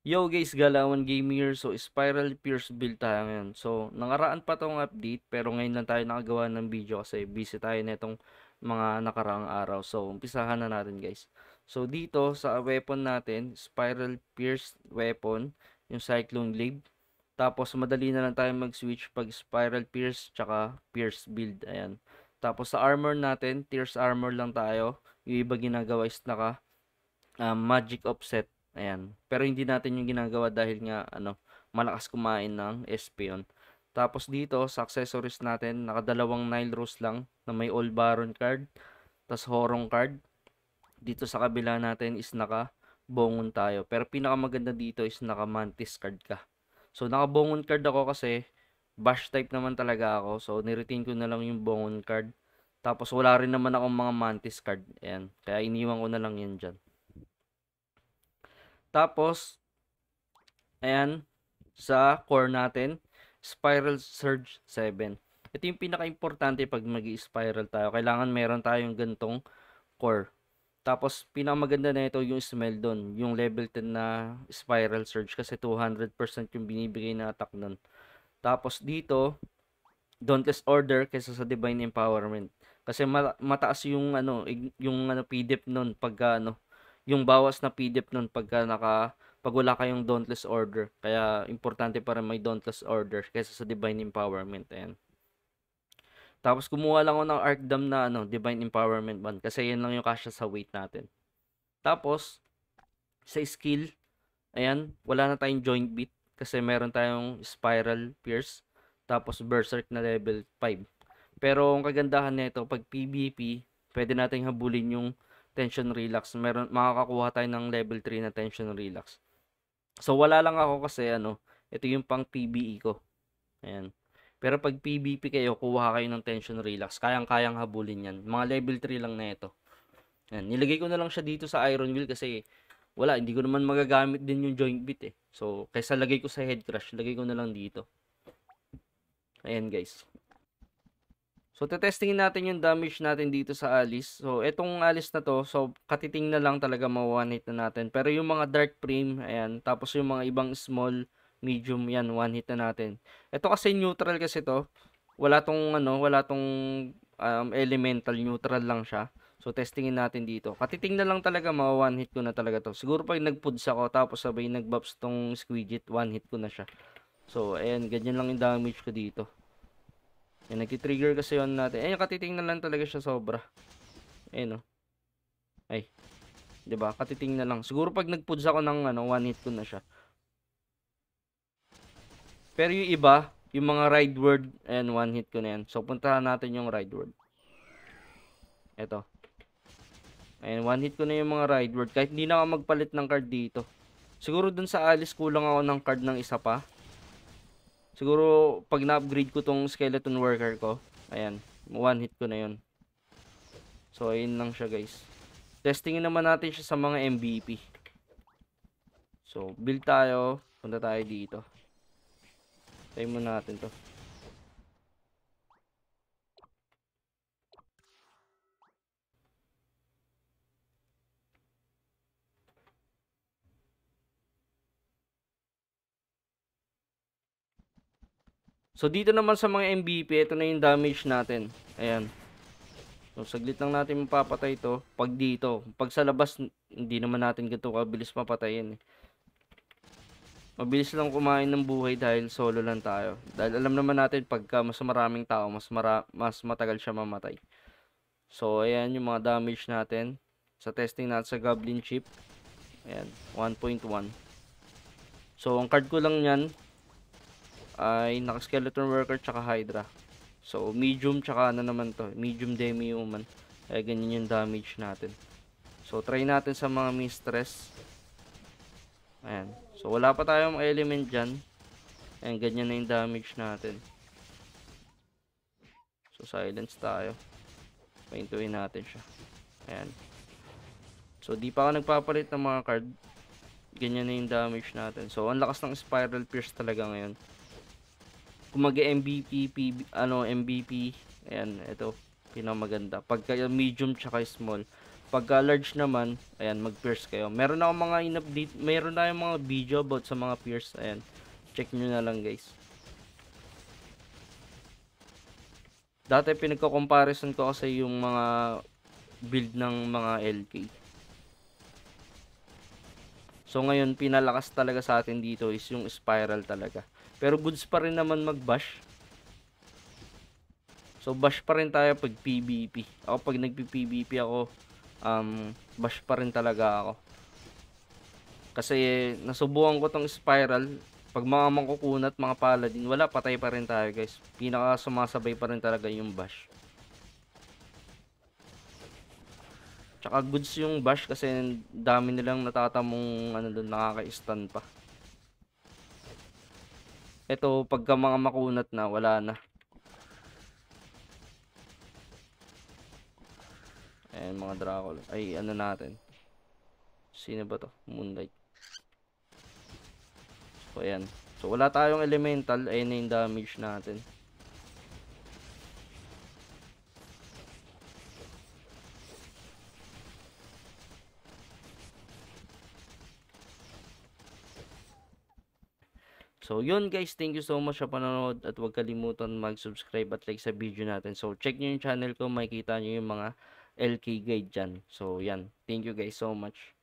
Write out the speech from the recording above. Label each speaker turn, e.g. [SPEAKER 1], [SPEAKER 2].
[SPEAKER 1] Yo guys, Galawan Game here. So, Spiral Pierce build tayo ngayon. So, nakaraan pa tong update, pero ngayon lang tayo nakagawa ng video kasi busy tayo netong mga nakaraang araw. So, umpisahan na natin guys. So, dito sa weapon natin, Spiral Pierce weapon, yung Cyclone Glaive. Tapos, madali na lang tayo mag-switch pag Spiral Pierce, tsaka Pierce build. Ayan. Tapos, sa armor natin, Tears armor lang tayo. Yung iba ginagawa is Magic Offset. Ayan. Pero hindi natin yung ginagawa dahil nga malakas kumain ng SP yun. Tapos dito sa accessories natin, nakadalawang Nile Rose lang na may All Baron card, tas Horong card. Dito sa kabila natin is naka Bongon tayo. Pero pinakamaganda dito is naka Mantis card ka. So naka Bongon card ako kasi bash type naman talaga ako. So niretain ko na lang yung Bongon card. Tapos wala rin naman akong mga Mantis card. Ayan. Kaya iniwan ko na lang yan dyan. Tapos, ayan, sa core natin, Spiral Surge 7. Ito yung pinaka-importante pag mag-spiral tayo. Kailangan meron tayong gantong core. Tapos, pinakamaganda na ito yung smell doon. Yung level 10 na Spiral Surge kasi 200% yung binibigay na attack nun. Tapos, dito, Dauntless Order kaysa sa Divine Empowerment. Kasi mataas yung PDEP nun pagka yung bawas na PDEP nun pag wala kayong Dauntless Order. Kaya importante para may Dauntless Order kaysa sa Divine Empowerment. Ayan. Tapos kumuha lang ako ng Arcdam na Divine Empowerment band kasi yan lang yung kasya sa weight natin. Tapos sa skill, ayan, wala na tayong joint beat kasi meron tayong Spiral Pierce tapos Berserk na level 5. Pero ang kagandahan nito, pag PvP, pwede nating habulin yung tension relax. Makakakuha tayo ng level 3 na tension relax. So wala lang ako kasi ito yung pang PvE ko. Ayan. Pero pag PvP kayo, kuha kayo ng tension relax. Kayang-kayang habulin yan. Mga level 3 lang na ito. Ayan. Nilagay ko na lang siya dito sa Iron Will kasi wala, hindi ko naman magagamit din yung joint beat eh. So, kaysa lagay ko sa head crush, lagay ko na lang dito. Ayan guys. So, tetestingin natin yung damage natin dito sa Alice. So, etong Alice na to, so, katiting na lang talaga ma-one hit na natin. Pero yung mga Dark Frame, ayan, tapos yung mga ibang small, medium, yan, one hit na natin. Ito kasi neutral kasi to. Wala tong elemental, neutral lang siya. So, testingin natin dito. Katiting na lang talaga, ma-one hit ko na talaga to. Siguro pag nag-puds ako, tapos sabay nag-buffs tong Squidget, one hit ko na siya. So, ayan, ganyan lang yung damage ko dito. Yan, nagti-trigger kasi yun natin. Ayun, katitingnan lang talaga siya sobra. Ayun, oh. Ay, 'di ba? Katitingnan lang. Siguro pag nagpuds ako ng one hit ko na siya. Pero yung iba, yung mga ride word, ayan, one hit ko na yan. So, puntahan natin yung ride word. Ito. Ayan, one hit ko na yung mga ride word. Kahit hindi na ako magpalit ng card dito. Siguro dun sa Alice, kulang ako ng card ng isa pa. Siguro, pag na-upgrade ko tong skeleton worker ko, ayan, one hit ko na yun. So, ayun lang siya guys. Testingin naman natin siya sa mga MVP. So, build tayo. Punta tayo dito. Try muna natin to. So, dito naman sa mga MVP, ito na yung damage natin. Ayan. So, saglit lang natin mapapatay to. Pag dito. Pag sa labas, hindi naman natin ganito kabilis mapatayin. Mabilis lang kumain ng buhay dahil solo lang tayo. Dahil alam naman natin, pagka mas maraming tao, mas matagal siya mamatay. So, ayan yung mga damage natin. Sa testing natin sa Goblin Chip. Ayan, 1.1. So, ang card ko lang yan ay naka-skeleton worker tsaka Hydra. So, medium tsaka naman to. Medium demi-human. Kaya ganyan yung damage natin. So, try natin sa mga mistress. Ayan. So, wala pa tayong element dyan. Ayan, ganyan na yung damage natin. So, silence tayo. Paintuin natin siya. Ayan. So, di pa ako nagpapalit ng mga card. Ganyan na yung damage natin. So, ang lakas ng Spiral Pierce talaga ngayon. Kung mag-MVP, MVP, ayan, ito, pinamaganda. Pagka medium tsaka small, Pagka large naman, ayan, mag-pierce kayo. Meron ako mga in-update, meron tayong mga video about sa mga pierce. Ayan, check nyo na lang guys. Dati pinagko-comparison ko kasi yung mga build ng mga LK. So ngayon, pinalakas talaga sa atin dito is yung spiral talaga. Pero goods pa rin naman mag-bash. So bash pa rin tayo pag PvP. Ako pag nagpi-PvP ako, bash pa rin talaga ako. Kasi nasubukan ko tong spiral. Pag mga mangkukunat, mga paladin, wala, patay pa rin tayo guys. Pinaka sumasabay pa rin talaga yung bash. Tsaka goods yung bash kasi dami nilang natatamong ano doon, nakaka-stun pa. Ito, pagka mga makunat na, wala na. Ayan, mga Dracula. Ay, ano natin. Sino ba to? Moonlight. So, ayan. So, wala tayong elemental. Ayan na yung damage natin. So, yun guys. Thank you so much sa panonood. At huwag kalimutan mag-subscribe at like sa video natin. So, check nyo yung channel ko. Makikita nyo yung mga LK guide dyan. So, yan. Thank you guys so much.